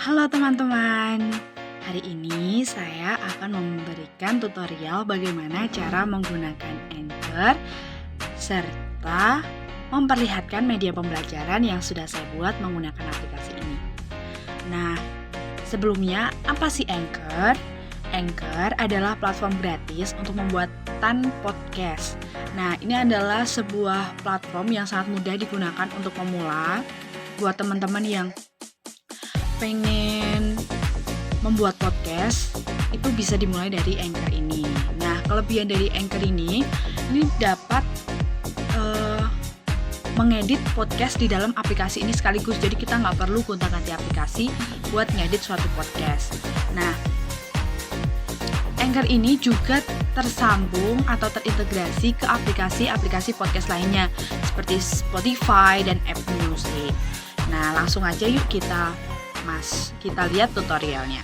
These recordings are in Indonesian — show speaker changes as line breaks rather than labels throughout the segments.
Halo teman-teman, hari ini saya akan memberikan tutorial bagaimana cara menggunakan Anchor serta memperlihatkan media pembelajaran yang sudah saya buat menggunakan aplikasi ini. Nah, sebelumnya apa sih Anchor? Anchor adalah platform gratis untuk membuatan podcast. Nah, ini adalah sebuah platform yang sangat mudah digunakan untuk pemula buat teman-teman yang pengen membuat podcast. Itu bisa dimulai dari Anchor ini. Nah, kelebihan dari Anchor ini dapat mengedit podcast di dalam aplikasi ini sekaligus. Jadi kita nggak perlu gonta-ganti aplikasi buat ngedit suatu podcast. Nah, Anchor ini juga tersambung atau terintegrasi ke aplikasi-aplikasi podcast lainnya seperti Spotify dan Apple Music. Nah, langsung aja yuk kita lihat tutorialnya.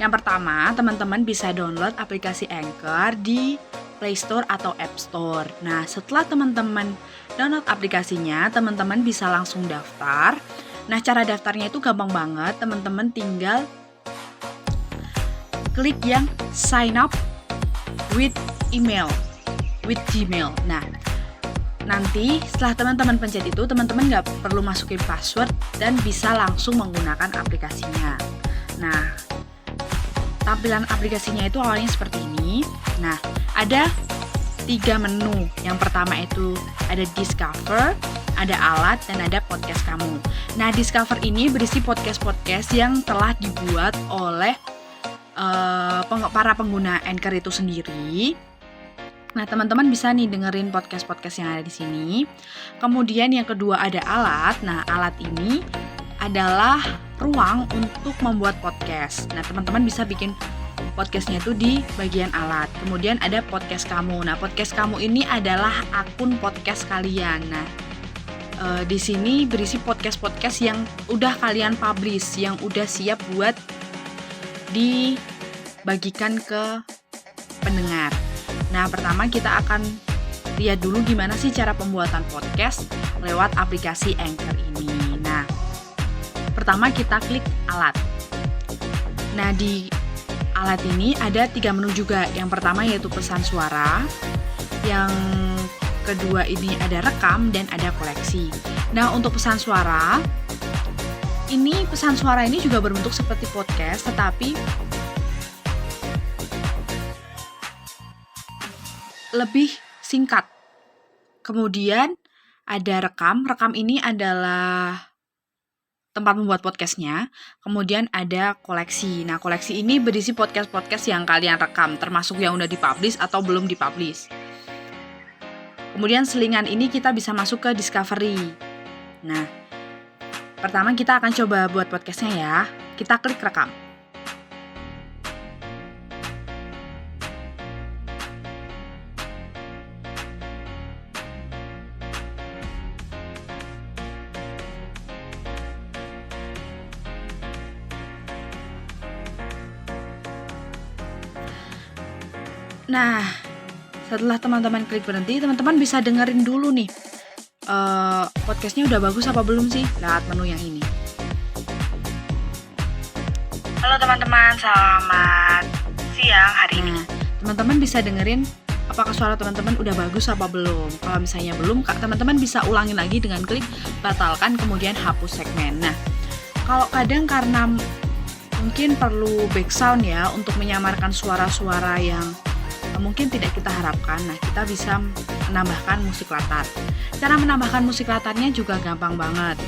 Yang pertama, teman-teman bisa download aplikasi Anchor di Play Store atau App Store. Nah, setelah teman-teman download aplikasinya, teman-teman bisa langsung daftar. Nah, cara daftarnya itu gampang banget. Teman-teman tinggal klik yang sign up with Gmail. Nah, nanti setelah teman-teman pencet itu, teman-teman nggak perlu masukin password dan bisa langsung menggunakan aplikasinya. Nah, tampilan aplikasinya itu awalnya seperti ini. Nah, ada 3 menu. Yang pertama itu ada Discover, ada Alat, dan ada Podcast Kamu. Nah, Discover ini berisi podcast-podcast yang telah dibuat oleh para pengguna Anchor itu sendiri. Nah, teman-teman bisa nih dengerin podcast-podcast yang ada di sini. Kemudian yang kedua ada Alat. Nah, Alat ini adalah ruang untuk membuat podcast. Nah, teman-teman bisa bikin podcastnya itu di bagian Alat. Kemudian ada Podcast Kamu. Nah, Podcast Kamu ini adalah akun podcast kalian. Nah, di sini berisi podcast-podcast yang udah kalian publish, yang udah siap buat dibagikan ke pendengar. Nah, pertama kita akan lihat dulu gimana sih cara pembuatan podcast lewat aplikasi Anchor ini. Nah, pertama kita klik Alat. Nah, di Alat ini ada 3 menu juga. Yang pertama yaitu pesan suara. Yang kedua ini ada rekam dan ada koleksi. Nah, untuk pesan suara ini juga berbentuk seperti podcast, tetapi lebih singkat. Kemudian ada rekam. Rekam ini adalah tempat membuat podcastnya. Kemudian ada koleksi. Nah, koleksi ini berisi podcast-podcast yang kalian rekam, termasuk yang udah dipublish atau belum dipublish. Kemudian selingan ini kita bisa masuk ke Discovery. Nah, pertama kita akan coba buat podcastnya ya. Kita klik rekam. Nah, setelah teman-teman klik berhenti, teman-teman bisa dengerin dulu nih podcastnya udah bagus apa belum sih lewat menu yang ini. Halo teman-teman, selamat siang hari ini. Teman-teman bisa dengerin apakah suara teman-teman udah bagus apa belum. Kalau misalnya belum, teman-teman bisa ulangin lagi dengan klik batalkan kemudian hapus segmen. Nah, kalau kadang karena mungkin perlu background ya untuk menyamarkan suara-suara yang mungkin tidak kita harapkan. Nah, kita bisa menambahkan musik latar. Cara menambahkan musik latarnya juga gampang banget.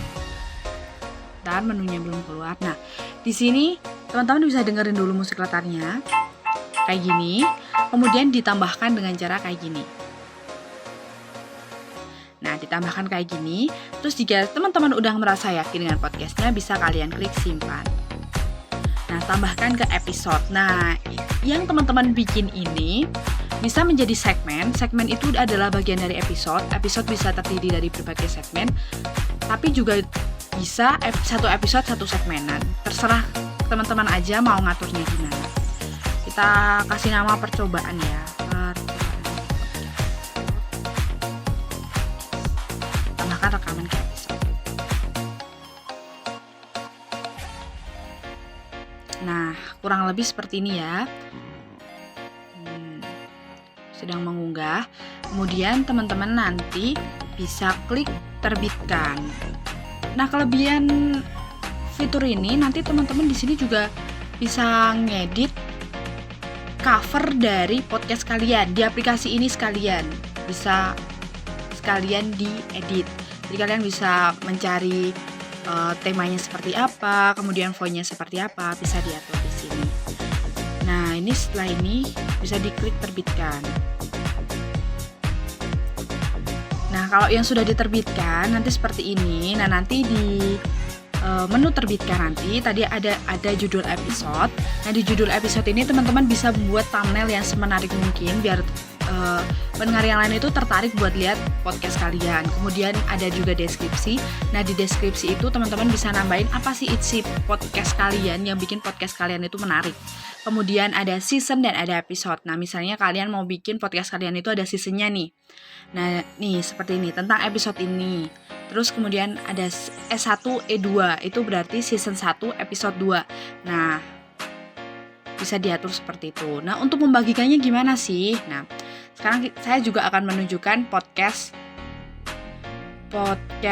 Dan menunya belum keluar. Nah, di sini teman-teman bisa dengerin dulu musik latarnya kayak gini. Kemudian ditambahkan dengan cara kayak gini. Nah, ditambahkan kayak gini. Terus jika teman-teman udah merasa yakin dengan podcastnya, bisa kalian klik simpan. Nah, tambahkan ke episode. Nah, yang teman-teman bikin ini bisa menjadi segmen. Segmen itu adalah bagian dari episode. Episode bisa terdiri dari berbagai segmen, tapi juga bisa satu episode satu segmenan. Terserah teman-teman aja mau ngaturnya gimana. Kita kasih nama percobaan ya. Tambahkan rekaman ke episode. kurang lebih seperti ini ya. Sedang mengunggah. Kemudian teman-teman nanti bisa klik terbitkan. Nah, kelebihan fitur ini nanti teman-teman di sini juga bisa ngedit cover dari podcast kalian di aplikasi ini sekalian. Bisa sekalian diedit. Jadi kalian bisa mencari temanya seperti apa, kemudian fontnya seperti apa, bisa diatur di sini. Nah, ini setelah ini bisa diklik terbitkan. Nah, kalau yang sudah diterbitkan nanti seperti ini. Nah, nanti di menu terbitkan nanti tadi ada judul episode. Nah, di judul episode ini teman-teman bisa membuat thumbnail yang semenarik mungkin biar pendengar yang lain itu tertarik buat lihat podcast kalian. Kemudian ada juga deskripsi. Nah, di deskripsi itu teman-teman bisa nambahin apa sih isi podcast kalian yang bikin podcast kalian itu menarik. Kemudian ada season dan ada episode. Nah, misalnya kalian mau bikin podcast kalian itu ada seasonnya nih. Nah, nih seperti ini tentang episode ini. Terus kemudian ada S1 E2, itu berarti season 1 episode 2. Nah, bisa diatur seperti itu. Nah, untuk membagikannya gimana sih? Nah, sekarang saya juga akan menunjukkan podcast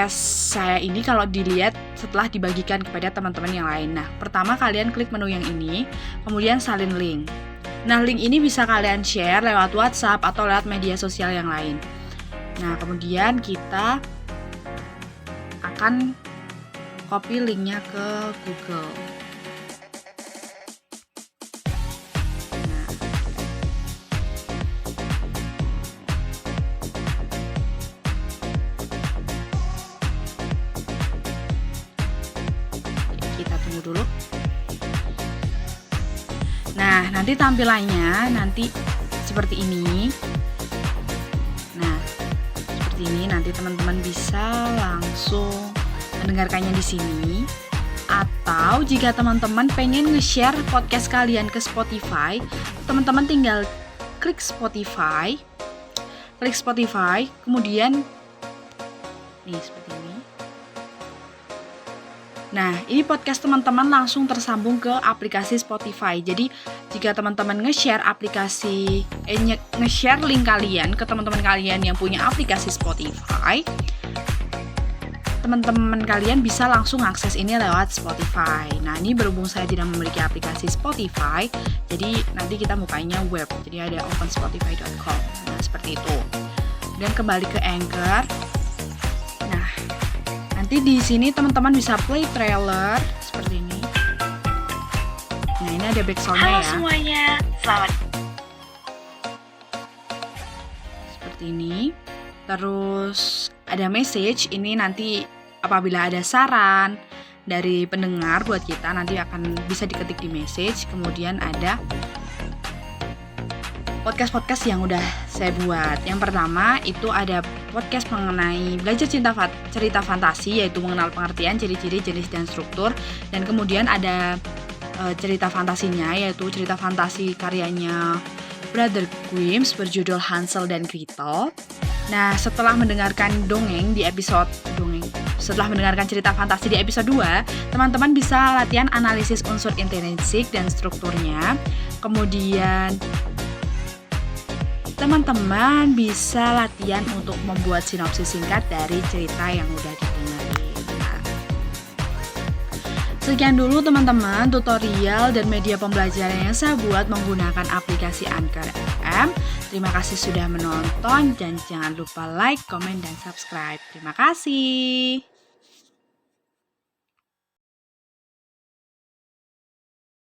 saya ini kalau dilihat setelah dibagikan kepada teman-teman yang lain. Nah, pertama kalian klik menu yang ini, kemudian salin link. Nah, link ini bisa kalian share lewat WhatsApp atau lewat media sosial yang lain. Nah, kemudian kita akan copy linknya ke Google. Kita tunggu dulu. Nah, nanti tampilannya nanti seperti ini. Nah, seperti ini nanti teman-teman bisa langsung mendengarkannya di sini. Atau jika teman-teman pengen nge-share podcast kalian ke Spotify, teman-teman tinggal klik Spotify, kemudian nih seperti ini. Nah, ini podcast teman-teman langsung tersambung ke aplikasi Spotify. Jadi, jika teman-teman nge-share nge-share link kalian ke teman-teman kalian yang punya aplikasi Spotify, teman-teman kalian bisa langsung akses ini lewat Spotify. Nah, ini berhubung saya tidak memiliki aplikasi Spotify, jadi nanti kita bukanya web. Jadi ada openspotify.com. Nah, seperti itu. Dan kembali ke Anchor. Nah, nanti di sini teman-teman bisa play trailer seperti ini. Nah, ini ada backsound-nya ya.
Halo semuanya, selamat.
Seperti ini. Terus ada message, ini nanti apabila ada saran dari pendengar buat kita nanti akan bisa diketik di message. Kemudian ada podcast-podcast yang udah saya buat. Yang pertama itu ada podcast mengenai belajar cerita fantasi, yaitu mengenal pengertian, ciri-ciri, jenis, dan struktur. Dan kemudian ada cerita fantasinya, yaitu cerita fantasi karyanya Brother Grimm berjudul Hansel dan Gretel. Nah, setelah mendengarkan setelah mendengarkan cerita fantasi di episode 2, teman-teman bisa latihan analisis unsur intrinsik dan strukturnya. Kemudian teman-teman bisa latihan untuk membuat sinopsis singkat dari cerita yang udah didengarin. Nah, sekian dulu teman-teman tutorial dan media pembelajaran yang saya buat menggunakan aplikasi Anchor FM. Terima kasih sudah menonton dan jangan lupa like, komen, dan subscribe. Terima kasih.